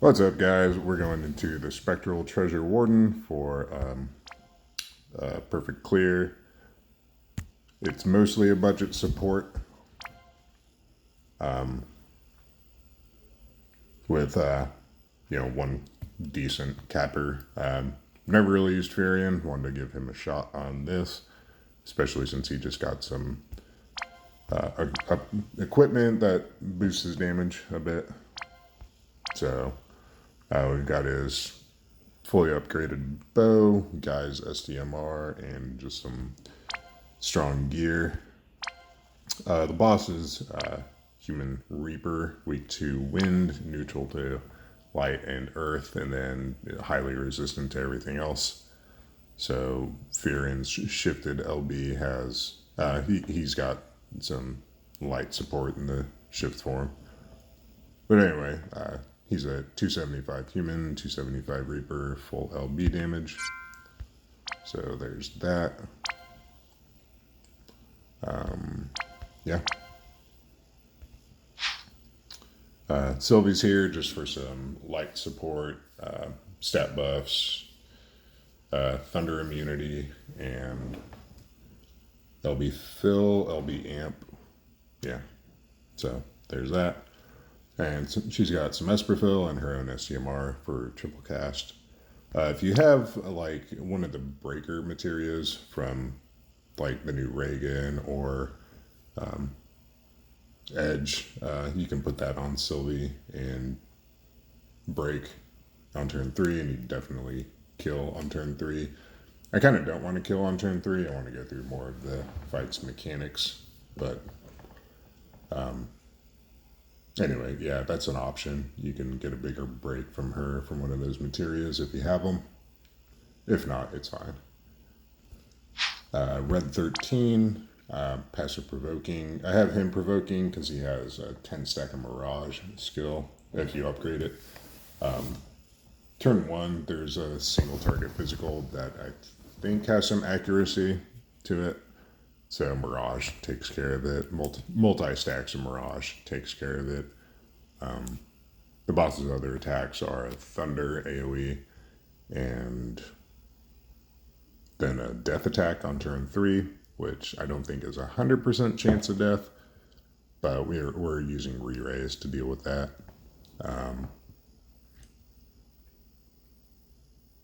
What's up, guys? We're going into the Spectral Treasure Warden for Perfect Clear. It's mostly a budget support with, one decent capper. Never really used Firion. Wanted to give him a shot on this, especially since he just got some equipment that boosts his damage a bit. So we've got his fully upgraded bow, guy's SDMR, and just some strong gear. The boss is Human Reaper, weak to wind, neutral to light and earth, and then highly resistant to everything else. So Firion's shifted LB has he's got some light support in the shift form. But anyway, he's a 275 human, 275 Reaper, full LB damage. So there's that. Yeah. Sylvie's here just for some light support, stat buffs, thunder immunity, and LB fill, LB amp. Yeah. So there's that. And she's got some Esper fill and her own SCMR for triple cast. If you have like one of the breaker materials from like the new Reagan or Edge, you can put that on Sylvie and break on turn 3, and you definitely kill on turn 3. I kind of don't want to kill on turn 3. I want to go through more of the fight's mechanics, but anyway, yeah, that's an option. You can get a bigger break from her from one of those materials if you have them. If not, it's fine. Red 13, passive provoking. I have him provoking because he has a 10 stack of Mirage skill if you upgrade it. Turn 1, there's a single target physical that I think has some accuracy to it. So Mirage takes care of it. Multi-stacks of Mirage takes care of it. The boss's other attacks are Thunder, AoE, and then a Death attack on turn 3, which I don't think is a 100% chance of death, but we're using re-raise to deal with that.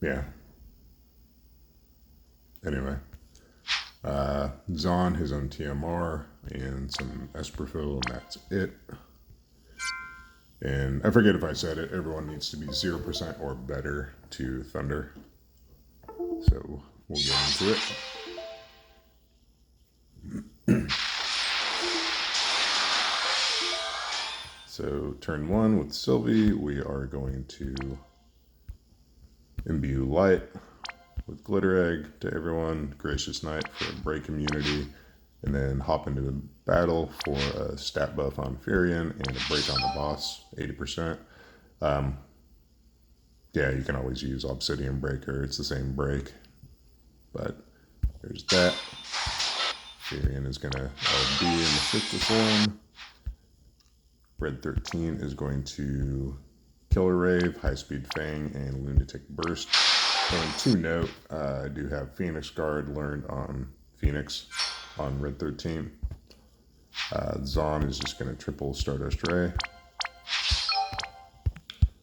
Yeah. Anyway. Zon, his own TMR, and some Esperfill, and that's it. And I forget if I said it, everyone needs to be 0% or better to Thunder. So we'll get into it. So turn 1 with Sylvie, we are going to imbue light with Glitter Egg to everyone, Gracious Knight for a break immunity, and then hop into the battle for a stat buff on Firion and a break on the boss, 80%. Yeah, you can always use Obsidian Breaker, it's the same break, but there's that. Firion is going to be in the Ficta form. Red 13 is going to Killer Rave, High Speed Fang, and Lunatic Burst. And to note, I do have Phoenix Guard learned on Phoenix on Red 13. Zon is just going to triple Stardust Ray.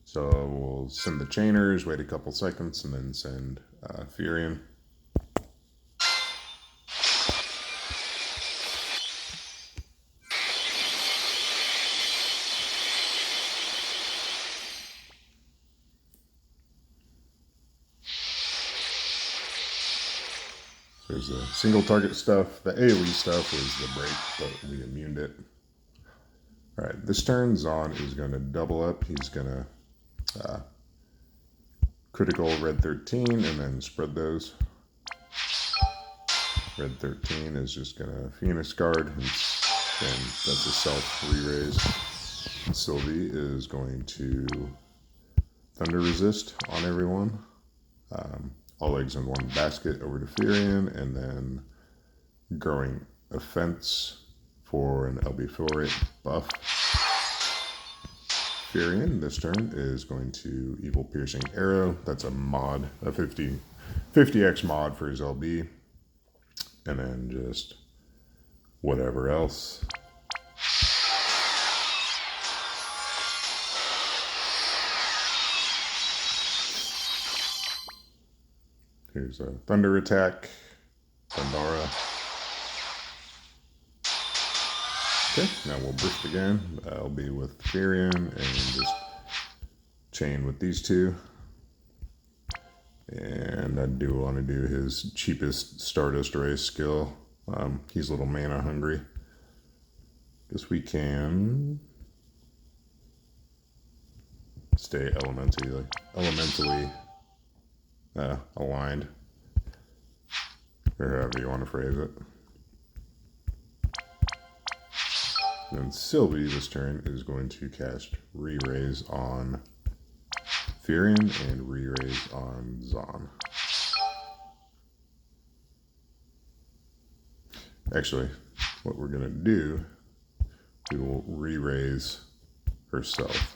So we'll send the Chainers, wait a couple seconds, and then send Firion. There's the single target stuff. The AoE stuff is the break, but we immuned it. Alright, this turn, Zon is going to double up. He's going to critical Red 13 and then spread those. Red 13 is just going to Phoenix Guard, and that's a self re-raise. Sylvie is going to Thunder Resist on everyone. All eggs in one basket over to Firion, and then Growing Offense for an LB fill rate buff. Firion this turn is going to Evil Piercing Arrow. That's a mod, a 50x mod for his LB. And then just whatever else. Here's a Thunder Attack, Thundara. Okay, now we'll burst again. I'll be with Firion and just chain with these two. And I do want to do his cheapest Stardust Ray skill. He's a little mana hungry. Guess we can stay elementally aligned, or however you want to phrase it. Then Sylvie this turn is going to cast Re-Raise on Firion and Re-Raise on Zon. Actually, what we're going to do, we will Re-Raise herself.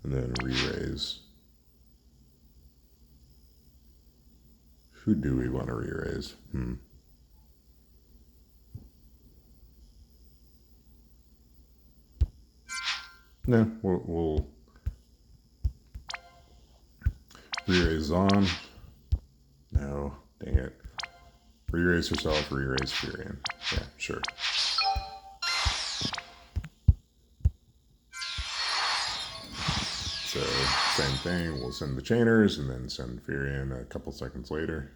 And then Re-Raise. Who do we want to Re-Raise? No, we'll Re-Raise on. No, dang it. Re-Raise herself, Re-Raise Firion. Yeah, sure. So, same thing. We'll send the chainers and then send Firion a couple seconds later.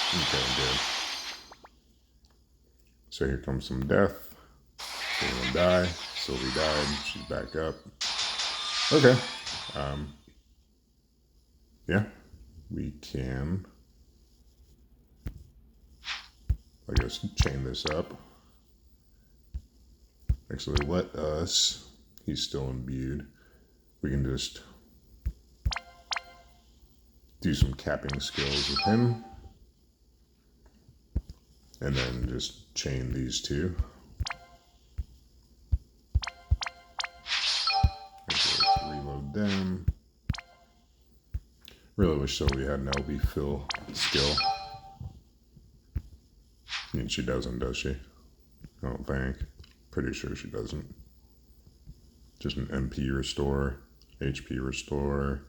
Okay, good. So here comes some death. Firion die. Sylvie died. She's back up. Okay. Yeah. We can, I guess, chain this up. Actually, let us, he's still imbued. We can just do some capping skills with him. And then just chain these two. Okay, let's reload them. Really wish Sylvie had an LB fill skill. I mean, she doesn't, does she? I don't think. Pretty sure she doesn't. Just an MP restore, HP restore.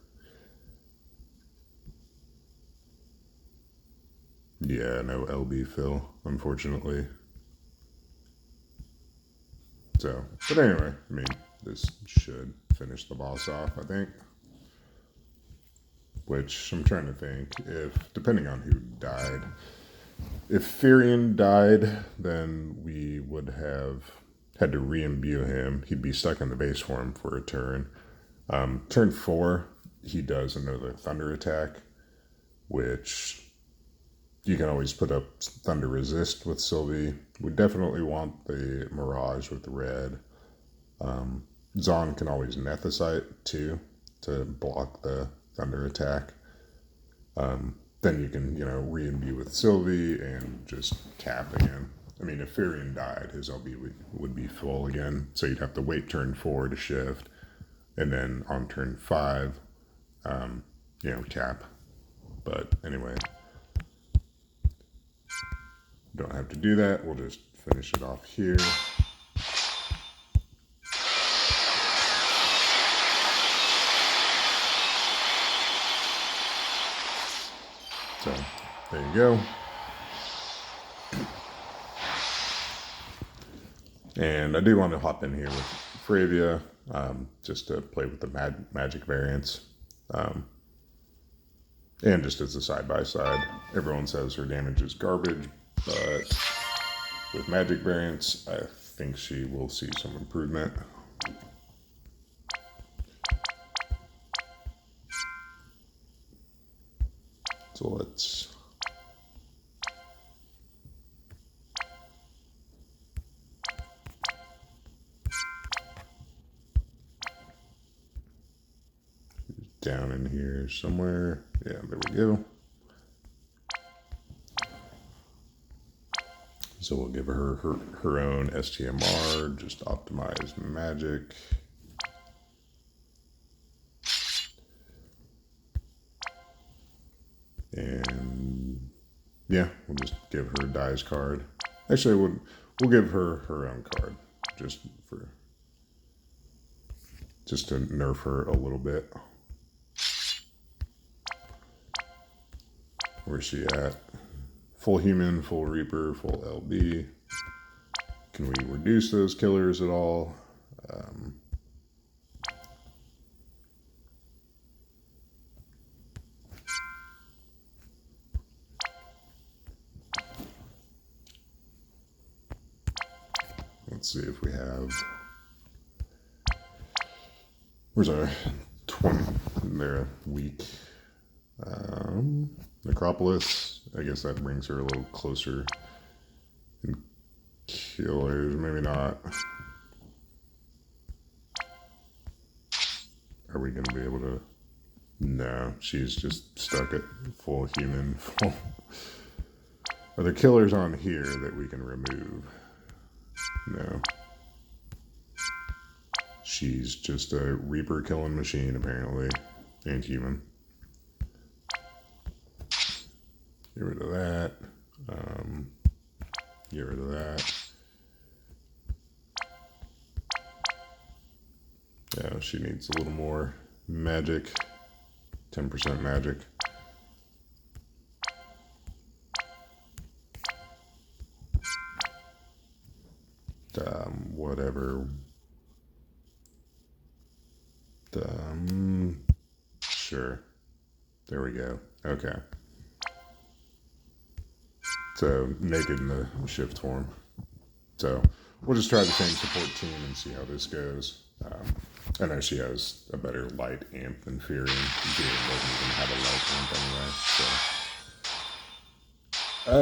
Yeah, no LB fill, unfortunately. So, but anyway, I mean, this should finish the boss off, I think. Which, I'm trying to think, if, depending on who died, if Firion died, then we would have had to re-imbue him. He'd be stuck in the base form for a turn. Turn 4, he does another Thunder Attack, which you can always put up Thunder Resist with Sylvie. We definitely want the Mirage with the red. Zon can always Nethicite too to block the Thunder Attack. Then you can, re-imbue with Sylvie and just cap again. I mean, if Firion died, his LB would be full again. So you'd have to wait turn 4 to shift. And then on turn 5, cap. But anyway, don't have to do that. We'll just finish it off here. So, there you go. And I do want to hop in here with Fryevia, just to play with the magic variants. And just as a side-by-side, everyone says her damage is garbage, but with magic variants, I think she will see some improvement. So let's down in here somewhere. Yeah, there we go. So we'll give her own STMR, just optimize magic. And yeah, we'll just give her a dice card. Actually, we'll give her her own card, just to nerf her a little bit. Where's she at? Full human, full reaper, full LB. Can we reduce those killers at all? Let's see if we have. Where's our 20? They're weak. Necropolis. I guess that brings her a little closer. And killers, maybe not. Are we going to be able to? No, she's just stuck at full human. Are there killers on here that we can remove? No. She's just a Reaper killing machine, apparently. And human. Get rid of that. Get rid of that. Yeah, she needs a little more magic. 10% magic. Whatever. Sure. There we go. Okay. So, naked in the shift form. So, we'll just try the same support team and see how this goes. I know she has a better light amp than Firion. Firion doesn't even have a light amp anyway, so.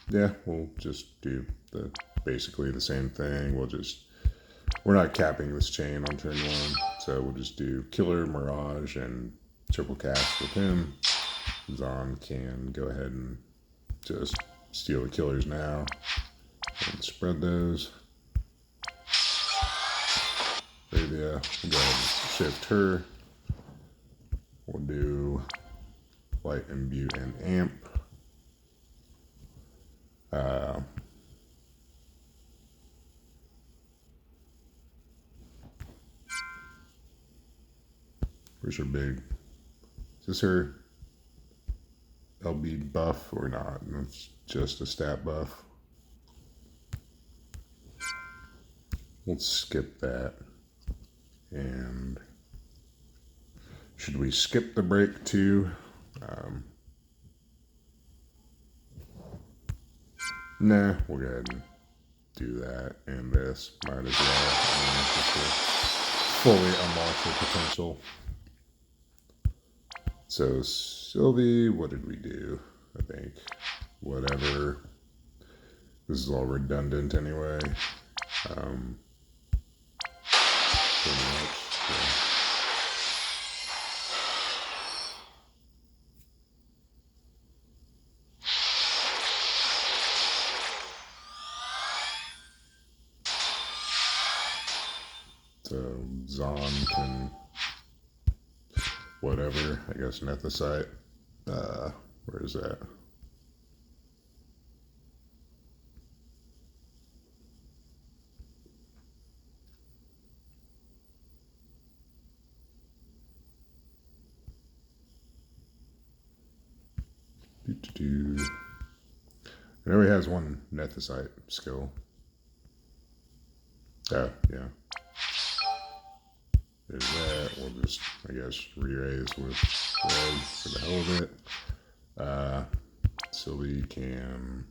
Yeah, we'll just do basically the same thing. We're not capping this chain on turn 1, so we'll just do Killer, Mirage, and triple cast with him. Zon can go ahead and just steal the killers now and spread those. Fryevia, we'll go ahead and shift her. We'll do Light, Imbue, and Amp. Where's her big? Is this her LB buff or not? It's just a stat buff. We'll skip that. And should we skip the break too? Nah, we'll go ahead and do that. And this might as well. Just to fully unlock the potential. So Sylvie, what did we do? I think whatever. This is all redundant anyway. Pretty much. Yeah. So Zon can whatever, I guess Nethicite. Where is that? I know he has one Nethicite skill. Oh, yeah. There's that. We'll just, I guess, re-raise with red for the hell of it. Sylvie can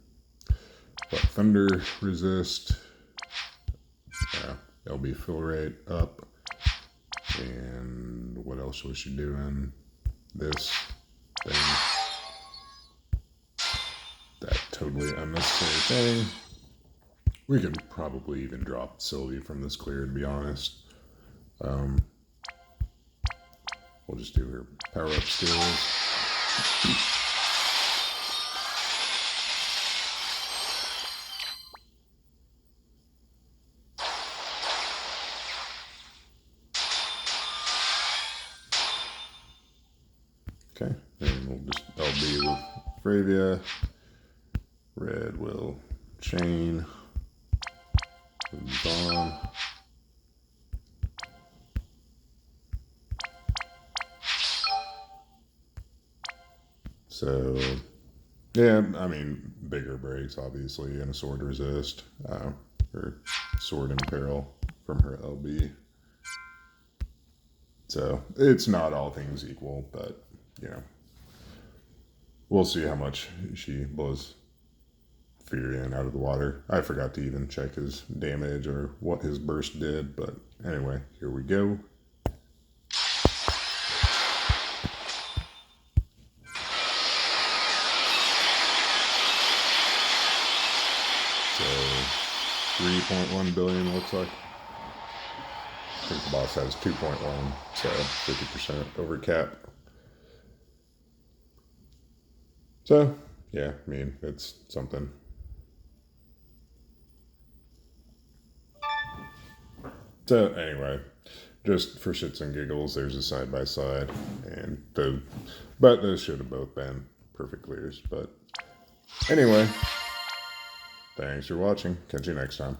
thunder resist. Yeah, LB fill rate up. And what else was she doing? This thing. That totally unnecessary thing. We could probably even drop Sylvie from this clear, to be honest. We'll just do her power-up skills. Okay, and we'll just LB with Fryevia. Red will chain. Moves on. So, yeah, I mean, bigger breaks, obviously, and a sword resist, or sword in peril from her LB. So, it's not all things equal, but, you know, we'll see how much she blows Firion out of the water. I forgot to even check his damage or what his burst did, but anyway, here we go. So 3.1 billion looks like. I think the boss has 2.1, so 50% over cap. So, yeah, I mean, it's something. So, anyway, just for shits and giggles, there's a side by side, and but those should have both been perfect clears. But anyway, thanks for watching. Catch you next time.